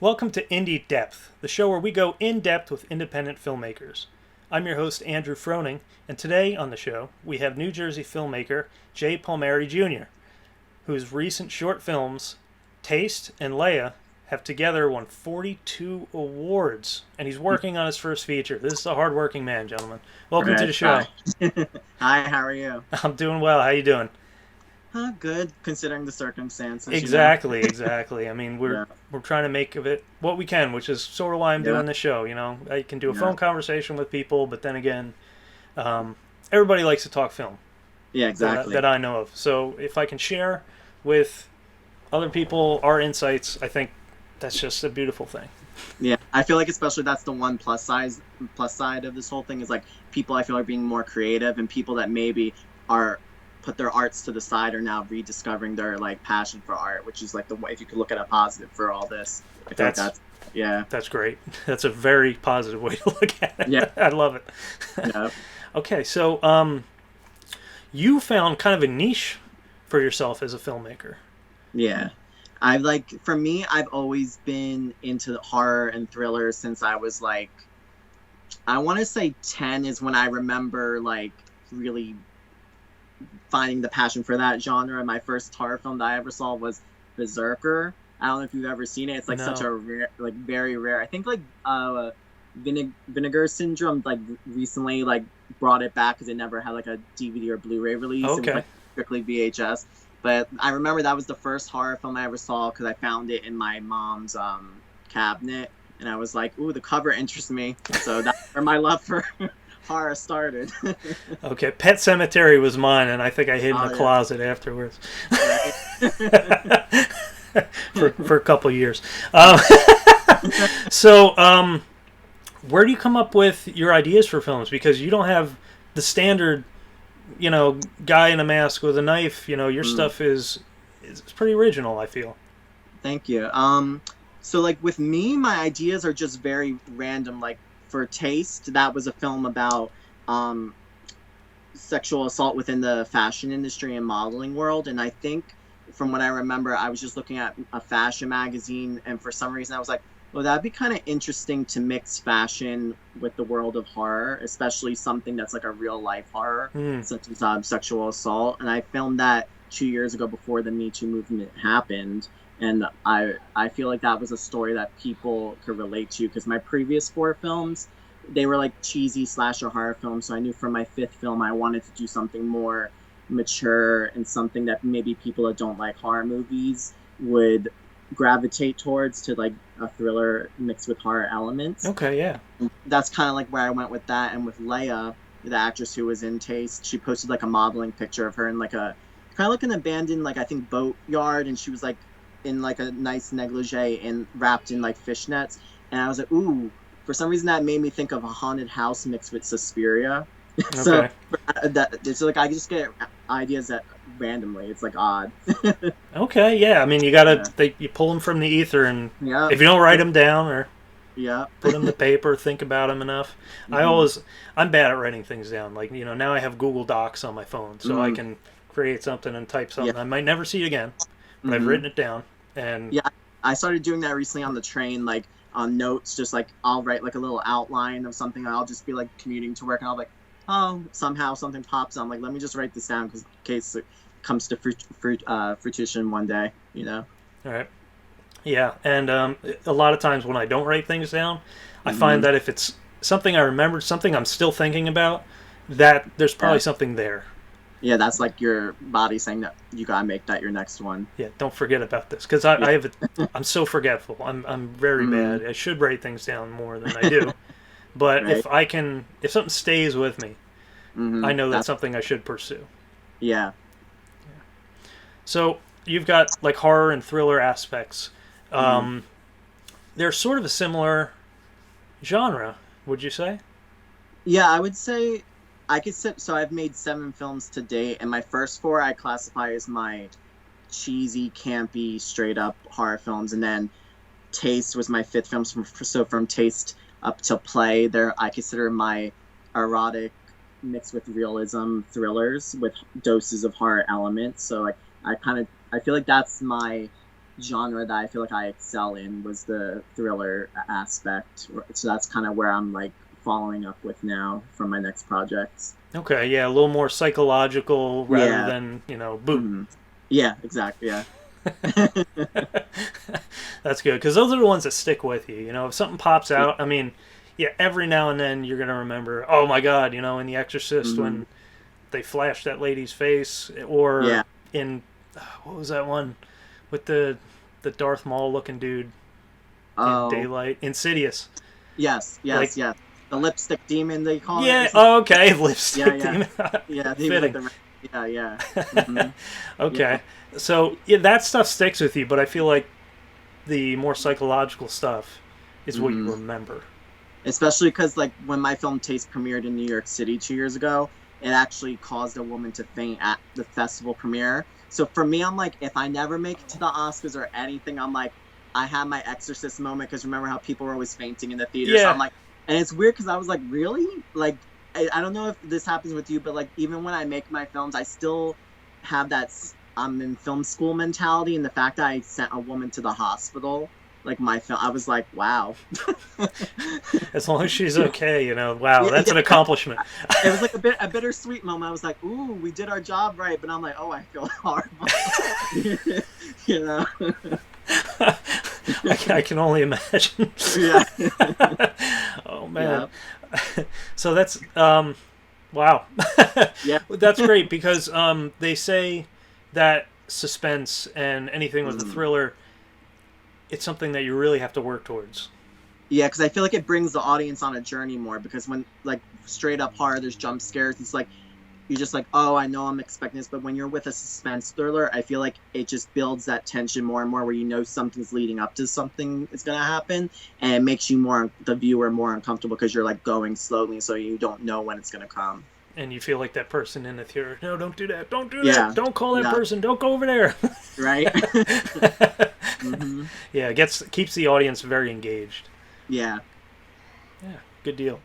Welcome to Indie Depth, the show where we go in depth with independent filmmakers. I'm your host, Andrew Froning, and today on the show we have New Jersey filmmaker J. Palmieri Jr., whose recent short films, Taste and Leia, have together won 42 awards, and he's working on his first feature. This is a hardworking man, gentlemen. Welcome to the show. Hi. Hi, how are you? I'm doing well. How you doing? Good, considering the circumstances. Exactly, exactly. I mean, Yeah, we're trying to make of it what we can, which is sort of why I'm yeah, doing the show. I can do a yeah, phone conversation with people, but then again, um, everybody likes to talk film yeah, that exactly. I know of. So if I can share with other people our insights, I think that's just a beautiful thing. Yeah, I feel like especially that's the one plus side of this whole thing is like people I feel are being more creative and people that maybe are put their arts to the side are now rediscovering their like passion for art, which is like the way if you could look at a positive for all this. I feel like That's yeah, that's great. That's a very positive way to look at yeah, it. I love it. yeah, Okay, so you found kind of a niche for yourself as a filmmaker. yeah. I like for me, I've always been into horror and thrillers since I was like I want to say 10 is when I remember like really finding the passion for that genre. My first horror film that I ever saw was Berserker. I don't know if you've ever seen it. It's like such No. a rare, like very rare. I think like Vinegar Syndrome like recently like brought it back because it never had like a DVD or Blu-ray release. It was Okay. like strictly VHS. But I remember that was the first horror film I ever saw because I found it in my mom's cabinet, and I was like, "Ooh, the cover interests me." So that's where my love for horror started. Okay, Pet Cemetery was mine, and I think I hid in the Oh yeah, closet afterwards right. for a couple of years. Um, so, where do you come up with your ideas for films? Because you don't have the standard, guy in a mask with a knife. Your Mm, stuff is pretty original, I feel. thank you. So like with me, my ideas are just very random. Like for Taste, that was a film about um sexual assault within the fashion industry and modeling world. And I think from what I remember, I was just looking at a fashion magazine, and for some reason, I was like, well, that'd be kind of interesting to mix fashion with the world of horror, especially something that's like a real life horror, Hmm. such as sexual assault. And I filmed that 2 years ago before the Me Too movement happened. And I feel like that was a story that people could relate to because my previous four films they were like cheesy slasher horror films. So I knew for my fifth film I wanted to do something more mature and something that maybe people that don't like horror movies would gravitate towards to like a thriller mixed with horror elements. Okay, yeah. That's kind of like where I went with that. And with Leia, the actress who was in Taste, she posted like a modeling picture of her in like a kind of like an abandoned like I think boat yard, and she was like in like a nice negligee and wrapped in like fishnets. And I was like, ooh, for some reason that made me think of a haunted house mixed with Suspiria. So Okay. that it's like I just get ideas that randomly. It's like odd. Okay, yeah. I mean, Yeah. you pull them from the ether, and Yeah. if you don't write them down or Yeah. put them to paper, think about them enough. hmm I'm bad at writing things down. Like, now I have Google Docs on my phone, so I mm can create something and type Yeah. something. I might never see it again, but I've hmm written it down. And Yeah. I started doing that recently on the train, like on notes, just like I'll write like a little outline of something. And I'll just be like commuting to work, and I'll be like, oh, somehow something pops. I'm like, let me just write this down because in case it comes to fruition one day, you know. all right, yeah. And a lot of times when I don't write things down, I hmm find that if it's something I remembered, something I'm still thinking about, that there's probably Yeah. something there. Yeah, that's like your body saying that you gotta make that your next one. Yeah, don't forget about this because Yeah. I'm so forgetful. I'm very hmm bad. I should write things down more than I do. But Right. if something stays with me, I know that's That's something I should pursue. yeah. So you've got like horror and thriller aspects. hmm Um, they're sort of a similar genre, would you say? Yeah, I would say I could sit. So I've made 7 films to date, and my first four I classify as my cheesy, campy, straight up horror films, and then Taste was my fifth film. So from Taste up to Play, there I consider my erotic mixed with realism thrillers with doses of horror elements. So like I feel like that's my genre that I feel like I excel in was the thriller aspect. So that's kind of where I'm like following up with now for my next projects. Okay, yeah, a little more psychological rather Yeah. than, boot. Hmm. Yeah, exactly. Yeah. That's good, because those are the ones that stick with you. If something pops out, I mean, yeah, every now and then you're gonna remember. Oh my God, in The Exorcist Hmm. when they flashed that lady's face, or Yeah. in what was that one with the Darth Maul looking dude in Oh, Daylight, Insidious. yes, Like, yes, yes. The lipstick demon, they call it, or yeah, something. oh, okay, Yeah, lipstick yeah, demon. yeah. He was like Fitting. the. Yeah, yeah. Hmm. Yeah. Okay, so yeah, that stuff sticks with you, but I feel like the more psychological stuff is what you Hmm. remember. Especially because like when my film Taste premiered in New York City 2 years ago, it actually caused a woman to faint at the festival premiere. So for me, I'm like, if I never make it to the Oscars or anything, I'm like, I had my Exorcist moment because remember how people were always fainting in the theater. So I'm Yeah, like, and it's weird because I was like, really? Like, I don't know if this happens with you, but like even when I make my films, I still have that I'm in film school mentality, and the fact that I sent a woman to the hospital, like my film, I was like, wow. as long as she's okay, wow, Yeah, that's an yeah. accomplishment. It was like a bittersweet moment. I was like, "Ooh, we did our job right," but I'm like, "Oh, I feel horrible," you know? I can only imagine. Yeah, Oh man. yeah, So that's wow. yeah. That's great because they say that suspense and anything with a Mhm. thriller, it's something that you really have to work towards. Yeah, because I feel like it brings the audience on a journey more. Because when like straight up horror, there's jump scares. It's like you're just like, oh, I know I'm expecting this. But when you're with a suspense thriller, I feel like it just builds that tension more and more, where you know something's leading up to something is gonna happen, and it makes you more the viewer more uncomfortable because you're like going slowly, so you don't know when it's gonna come. And you feel like that person in the theater. No, don't do that. Don't do that. Yeah, Don't call that yeah, person. Don't go over there. right. Hmm. Yeah, it keeps the audience very engaged. Yeah. Yeah, good deal.